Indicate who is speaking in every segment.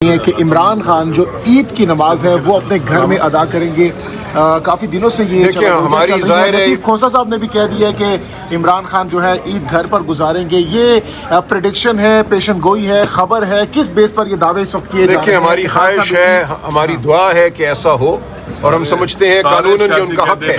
Speaker 1: رہی ہیں کہ عمران خان جو عید کی نماز ہے وہ اپنے گھر میں ادا کریں گے. کافی دنوں سے یہ
Speaker 2: ہماری ظاہر ہے
Speaker 1: کھوسہ صاحب نے بھی کہہ دیا کہ عمران خان جو ہے عید گھر پر گزاریں گے. یہ پریڈکشن ہے, پیشن گوئی ہے, خبر ہے, کس بیس پر یہ دعوے اس وقت کیے جا رہے ہیں؟
Speaker 2: دیکھیں ہماری خواہش ہے, ہماری دعا ہے کہ ایسا ہو, اور ہم سمجھتے ہیں قانوناً یہ ان کا حق ہے.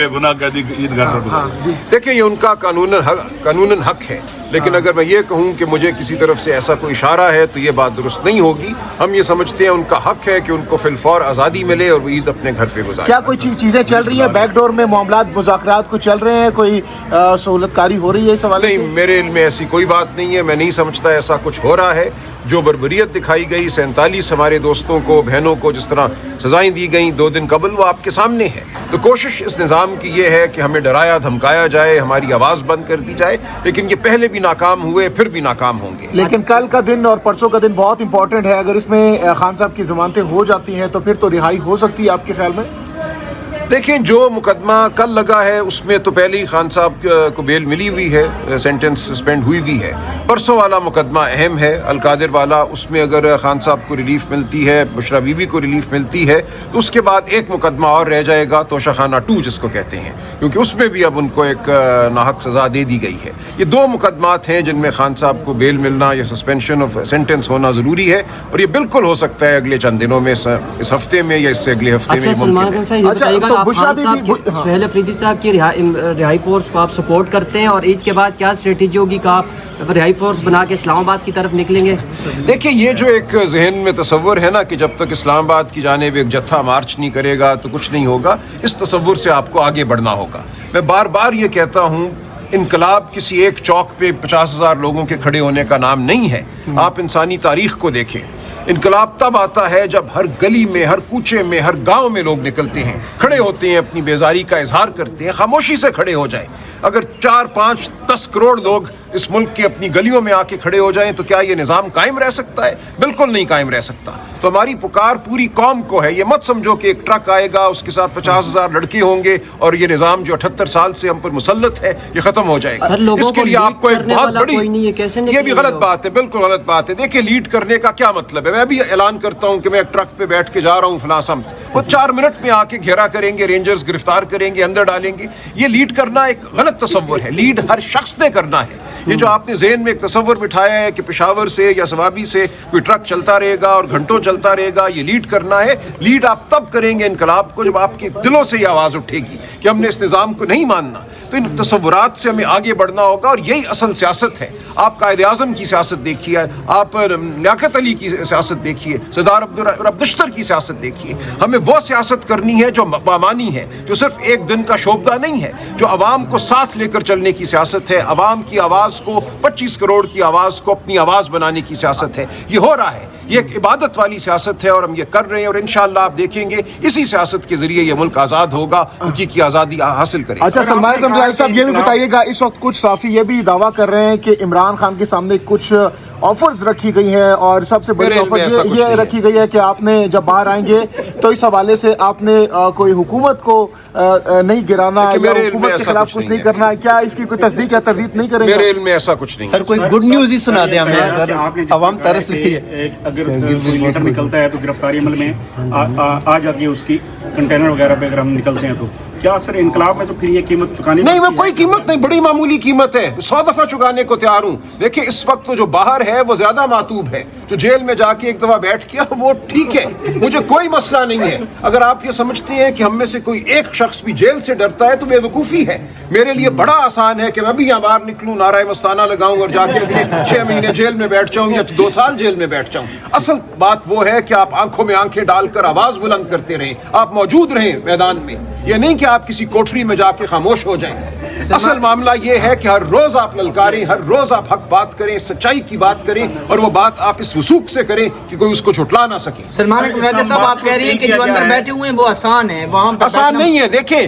Speaker 2: دیکھیں یہ ان کا قانوناً حق ہے, لیکن اگر میں یہ کہوں کہ مجھے کسی طرف سے ایسا کوئی اشارہ ہے تو یہ بات درست نہیں ہوگی. ہم یہ سمجھتے ہیں ان کا حق ہے کہ ان کو فی الفور آزادی ملے اور وہ عید اپنے گھر پہ گزارے.
Speaker 1: کیا کوئی چیزیں چل رہی ہیں بیک ڈور میں, معاملات مذاکرات کو چل رہے ہیں, کوئی سہولت کاری ہو رہی ہے اس حوالے سے؟
Speaker 2: نہیں, میرے علم میں ایسی کوئی بات نہیں ہے. میں نہیں سمجھتا ایسا کچھ ہو رہا ہے. جو بربریت دکھائی گئی 47 ہمارے دوستوں کو, بہنوں کو جس طرح سزائیں دی گئیں 2 دن قبل, وہ آپ کے سامنے ہے. تو کوشش اس نظام کی یہ ہے کہ ہمیں ڈرایا دھمکایا جائے, ہماری آواز بند کر دی جائے, لیکن یہ پہلے بھی ناکام ہوئے, پھر بھی ناکام ہوں گے.
Speaker 1: لیکن کل کا دن اور پرسوں کا دن بہت امپورٹنٹ ہے. اگر اس میں خان صاحب کی ضمانتیں ہو جاتی ہیں تو پھر تو رہائی ہو سکتی ہے آپ کے خیال میں؟
Speaker 2: دیکھیں جو مقدمہ کل لگا ہے اس میں تو پہلے ہی خان صاحب کو بیل ملی ہوئی ہے, سینٹنس سسپینڈ ہوئی بھی ہے. پرسوں والا مقدمہ اہم ہے, القادر والا. اس میں اگر خان صاحب کو ریلیف ملتی ہے, بشرا بی بی کو ریلیف ملتی ہے, تو اس کے بعد ایک مقدمہ اور رہ جائے گا, توشہ خانہ 2 جس کو کہتے ہیں, کیونکہ اس میں بھی اب ان کو ایک ناحق سزا دے دی گئی ہے. یہ 2 مقدمات ہیں جن میں خان صاحب کو بیل ملنا یا سسپینشن آف سینٹنس ہونا ضروری ہے, اور یہ بالکل ہو سکتا ہے اگلے چند دنوں میں, اس ہفتے میں یا اس سے اگلے ہفتے میں.
Speaker 3: سہیل افریدی صاحب کی رہائی فورس کو آپ سپورٹ کرتے ہیں, اور عید کے بعد کیا اسٹریٹجی ہوگی کہ آپ رہائی فورس بنا کے اسلام آباد کی طرف نکلیں گے؟
Speaker 2: دیکھیں یہ جو ایک ذہن میں تصور ہے نا کہ جب تک اسلام آباد کی جانب ایک جتھا مارچ نہیں کرے گا تو کچھ نہیں ہوگا, اس تصور سے آپ کو آگے بڑھنا ہوگا. میں بار بار یہ کہتا ہوں, انقلاب کسی ایک چوک پہ 50,000 لوگوں کے کھڑے ہونے کا نام نہیں ہے. آپ انسانی تاریخ کو دیکھیں, انقلاب تب آتا ہے جب ہر گلی میں, ہر کوچے میں, ہر گاؤں میں لوگ نکلتے ہیں, کھڑے ہوتے ہیں, اپنی بیزاری کا اظہار کرتے ہیں, خاموشی سے کھڑے ہو جائیں. اگر 4, 5, 10 کروڑ لوگ اس ملک کے اپنی گلیوں میں آ کے کھڑے ہو جائیں تو کیا یہ نظام قائم رہ سکتا ہے؟ بالکل نہیں قائم رہ سکتا. تو ہماری پکار پوری قوم کو ہے. یہ مت سمجھو کہ ایک ٹرک آئے گا, اس کے ساتھ 50,000 لڑکے ہوں گے اور یہ نظام جو 78 سال سے ہم پر مسلط ہے یہ ختم ہو جائے گا. اس کے لیے آپ کو ایک بہت بڑی, یہ بھی غلط بات ہے, بالکل غلط بات ہے. دیکھیں لیڈ کرنے کا کیا مطلب ہے؟ میں بھی اعلان کرتا ہوں کہ میں ایک ٹرک پہ بیٹھ کے جا رہا ہوں فلاں سمت, وہ 4 منٹ میں آ کے گھیرا کریں گے, رینجرز گرفتار کریں گے, اندر ڈالیں گے. یہ لیڈ کرنا ایک غلط تصور ہے. لیڈ ہر شخص نے کرنا ہے. یہ جو آپ نے ذہن میں ایک تصور بٹھایا ہے کہ پشاور سے یا سوابی سے کوئی ٹرک چلتا رہے گا اور گھنٹوں چلتا رہے گا, یہ لیڈ کرنا ہے. لیڈ آپ تب کریں گے انقلاب کو جب آپ کے دلوں سے یہ آواز اٹھے گی کہ ہم نے اس نظام کو نہیں ماننا. تو ان تصورات سے ہمیں آگے بڑھنا ہوگا, اور یہی اصل سیاست ہے. آپ قائد اعظم کی سیاست دیکھیے, آپ لیاقت علی کی سیاست دیکھیے, سردار عبد الشتر کی سیاست دیکھیے. ہمیں وہ سیاست کرنی ہے جو بامانی ہے, جو صرف ایک دن کا شوبدہ نہیں ہے, جو عوام کو ساتھ لے کر چلنے کی سیاست ہے, عوام کی آواز کو, 25 کروڑ کی آواز کو اپنی آواز بنانے کی سیاست ہے. یہ ہو رہا ہے, یہ ایک عبادت والی سیاست ہے, اور ہم یہ کر رہے ہیں, اور انشاءاللہ آپ دیکھیں گے اسی سیاست کے ذریعے یہ ملک آزاد ہوگا, حقیقی آزادی حاصل کرے گا.
Speaker 1: اچھا سلمان رمضان صاحب یہ بھی بتائیے گا, اس وقت کچھ صحافی یہ بھی دعویٰ کر رہے ہیں کہ عمران خان کے سامنے کچھ آفرز رکھی گئی ہیں, اور سب سے بڑی آفر یہ رکھی گئی ہے کہ آپ نے جب باہر آئیں گے تو اس حوالے سے آپ نے کوئی حکومت کو نہیں گرانا یا حکومت کے خلاف کچھ نہیں کرنا. کیا اس کی کوئی تصدیق یا تردید نہیں کریں گے؟
Speaker 2: میرے علم میں ایسا کچھ نہیں.
Speaker 4: سر کوئی گڈ نیوز ہی سنا دیں ہمیں سر, عوام ترس رہی ہے.
Speaker 5: اگر لیٹر نکلتا ہے تو گرفتاری عمل میں آ جاتی ہے اس کی, کنٹینر وغیرہ پہ اگر ہم نکلتے ہیں تو کیا سر انقلاب میں تو پھر یہ قیمت چکانی
Speaker 2: نہیں؟ میں کوئی قیمت نہیں, بڑی معمولی قیمت ہے, 100 دفعہ چکانے کو تیار ہوں. دیکھیں اس وقت تو جو باہر ہے وہ زیادہ معتوب ہے, جو جیل میں جا کے ایک دفعہ بیٹھ گیا وہ ٹھیک ہے, مجھے کوئی مسئلہ نہیں ہے. اگر آپ یہ سمجھتے ہیں کہ ہم میں سے کوئی ایک شخص بھی جیل سے ڈرتا ہے تو بے وقوفی ہے. میرے لیے بڑا آسان ہے کہ میں بھی یہاں باہر نکلوں, نعرہ مستانہ لگاؤں اور جا کے اگلے 6 مہینے جیل میں بیٹھ جاؤں یا 2 سال جیل میں بیٹھ جاؤں. اصل بات وہ ہے کہ آپ آنکھوں میں آنکھیں ڈال کر آواز بلند کرتے رہیں, آپ موجود رہیں میدان میں. یہ نہیں کہ آپ کسی کوٹری میں جا کے خاموش ہو جائیں. اصل معاملہ یہ ہے کہ ہر روز آپ للکاریں, ہر روز آپ حق بات کریں, سچائی کی بات کریں, اور وہ بات آپ اس وثوق سے کریں کہ کوئی اس کو جھٹلا نہ سکے.
Speaker 3: سلمان صاحب آپ کہہ رہی ہیں کہ جو اندر بیٹھے ہوئے ہیں وہ آسان ہے, وہاں
Speaker 2: آسان نہیں ہے. دیکھیں